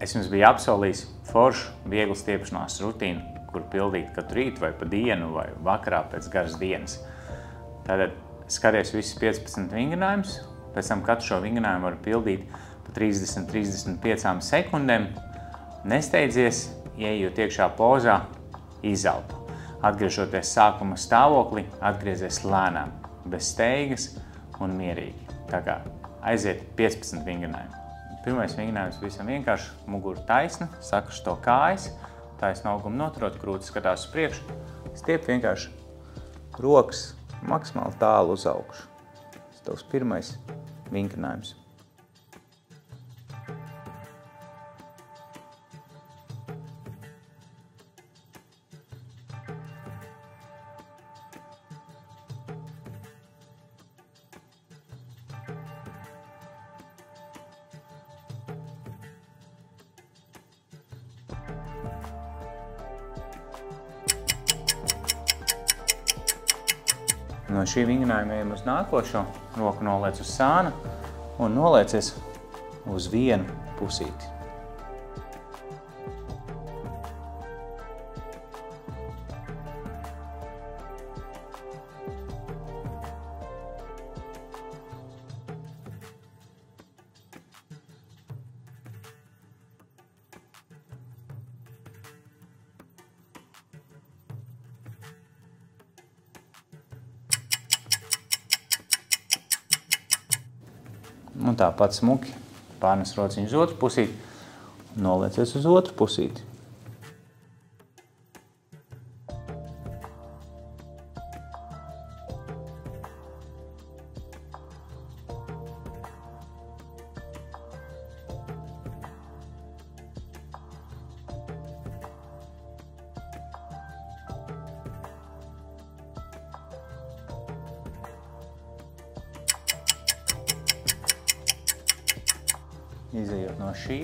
Es jums biju apsolījis foršu, vieglu stiepšanās rutīnu, kur pildīt katru rītu vai pa dienu vai vakarā pēc garas dienas. Tātad skaties visus 15 vingrinājumus, pēc tam katru šo vingrinājumu var pildīt pa 30–35 sekundēm. Nesteidzies, ieejot iekšā pozā, izelpo. Atgriežoties sākuma stāvoklī, atgriezies lēnām, bez steigas un mierīgi. Tā kā aiziet 15 vingrinājumi. Pirmais vingrinājums visam vienkārši, mugura taisna, sakaš to kājas, taisna auguma noturot, krūtis skatās uz priekšu, stiep vienkārši rokas maksimāli tālu uz augšu. Tas tavs pirmais vingrinājums. No šī vingrinājuma ejam uz nākošo, roku noliec uz sāna un noliecies uz vienu pusīti. Un tāpat smuki pārnes rociņu uz otru pusīti un noliecies uz otru pusīti. Izejot no šī,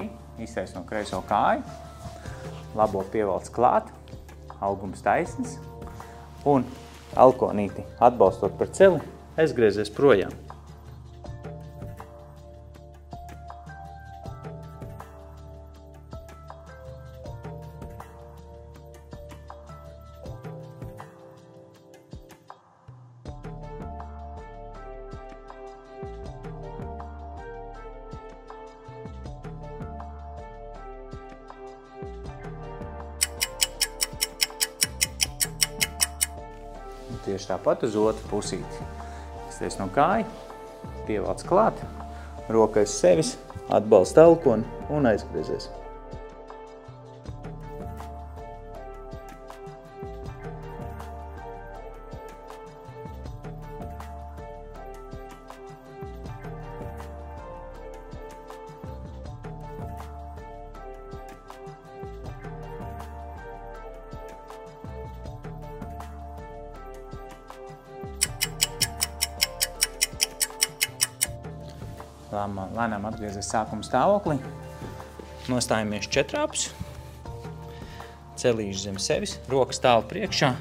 iztaisno kreiso kāju, labo pievelc klāt, augums taisnis un elkonīti atbalstot par celi, aizgriezies projām. Tieši tāpat uz otru pusīti. Iztaisno kāju, pievelc klāt, roka aiz sevis, atbalsta elkoni un aizgriezies. Lēnām atgriezies sākuma stāvoklī, nostājamies četrāpus, celīši zem sevis, rokas tālu priekšā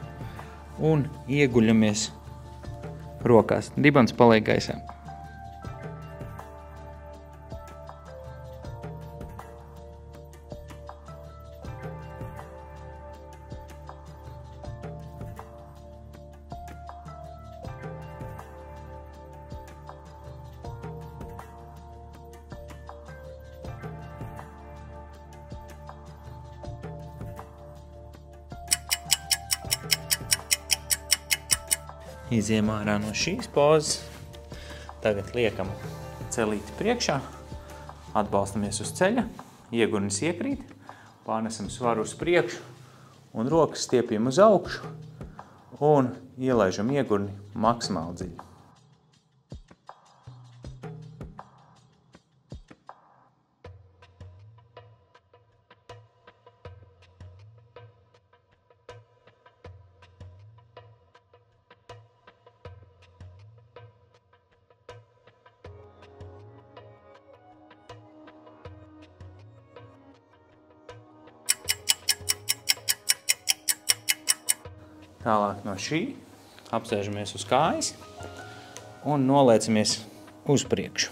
un ieguļamies rokās. Dibens paliek gaisā. Izejam ārā no šīs pozas. Tagad liekam celīti priekšā, atbalstamies uz ceļa, iegurnis iekrīt, pārnesam svaru uz priekšu un rokas stiepjam uz augšu un ielaižam iegurni maksimāli dziļi. Tālāk no šī apsēžamies uz kājas un noliecamies uz priekšu.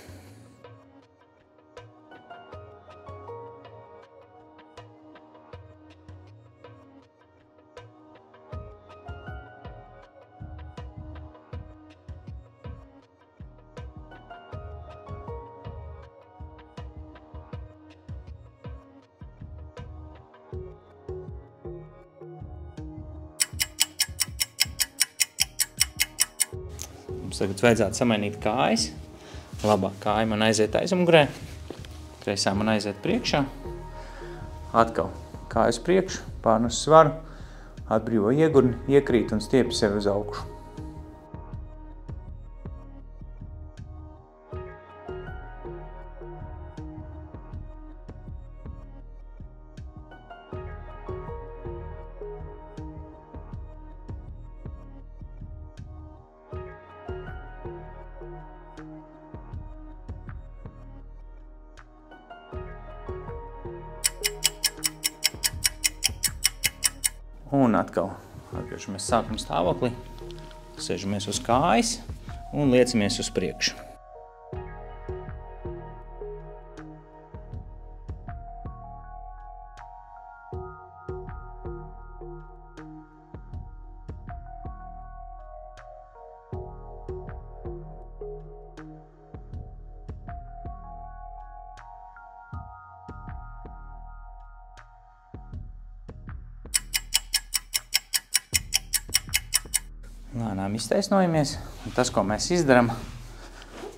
Mums tagad vajadzētu samainīt kājas. Labā kāja man aiziet aizmugurē, kreisā man aiziet priekšā. Atkal kājas priekšu, pārnes svaru, atbrīvo iegurni, iekrīt un stiepj sevi uz augšu. Un atkal atgriežamies sākuma stāvoklī, sēžamies uz kājas un liecamies uz priekšu. Lēnām iztaisnojamies. Un tas, ko mēs izdaram,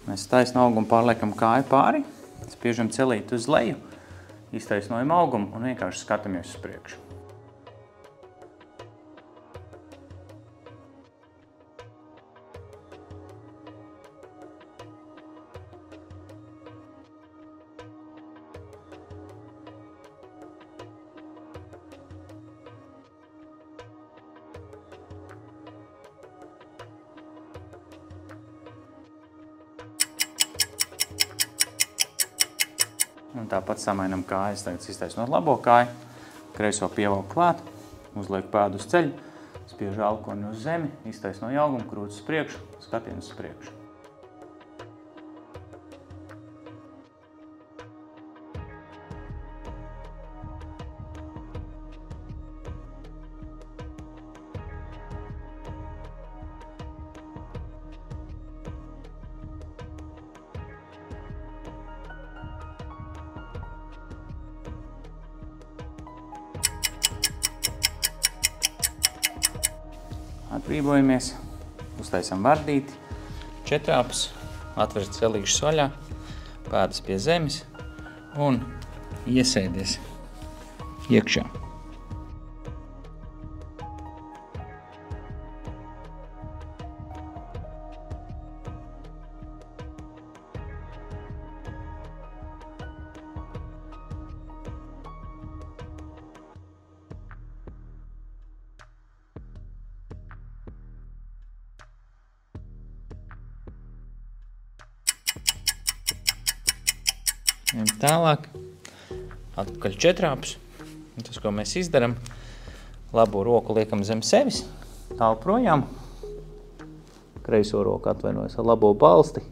mēs taisnu augumu pārliekam kāju pāri, spiežam celīti uz leju, iztaisnojam augumu un vienkārši skatāmies uz priekšu. Un tāpat samainam kājas, tagad iztaisnot labo kāju, kreiso pievelk klāt, uzliek pēdu uz ceļu, spiež alkoni uz zemi, iztaisnoja augumu, krūtis uz priekšu, skatiens uz priekšu. Atbrīvojamies, uztaisam vardīti, četrāpus, atveram celīšus vaļā, pēdas pie zemes un iesēdies iekšā. Tālāk, atpakaļ četrāpus. Tas, ko mēs izdaram, labo roku liekam zem sevis, tālu projām, kreiso roku atvainojas ar labo balsti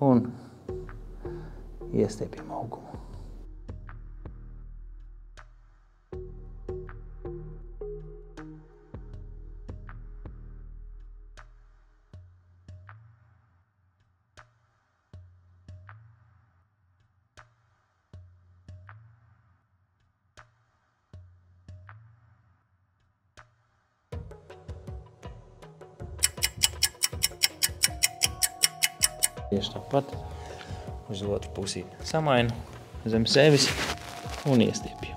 un iestiepjam augumu. Tieši tāpat uz otru pusī samainu zem sevis un iestiepju.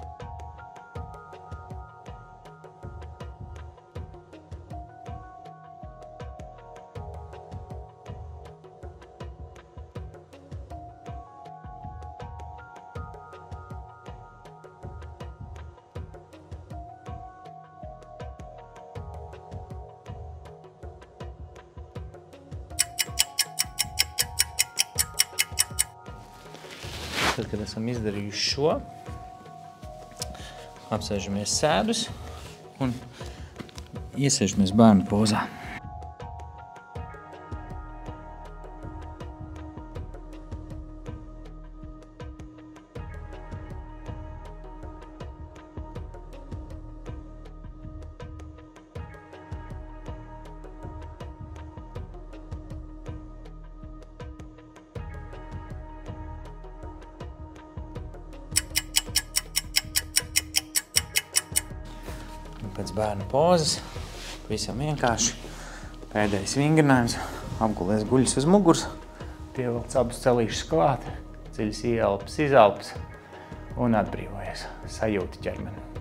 Tad, kad esam izdarījuši šo, apsēžamies sēdus un iesēžamies bērnu pozā. Pēc bērna pozas, visam vienkārši pēdējais vingrinājums, apgulies guļas uz muguras, pievilkts abus celīšus klāt, dziļas ieelpas, izelpas un atbrīvojies, sajūti ķermeni.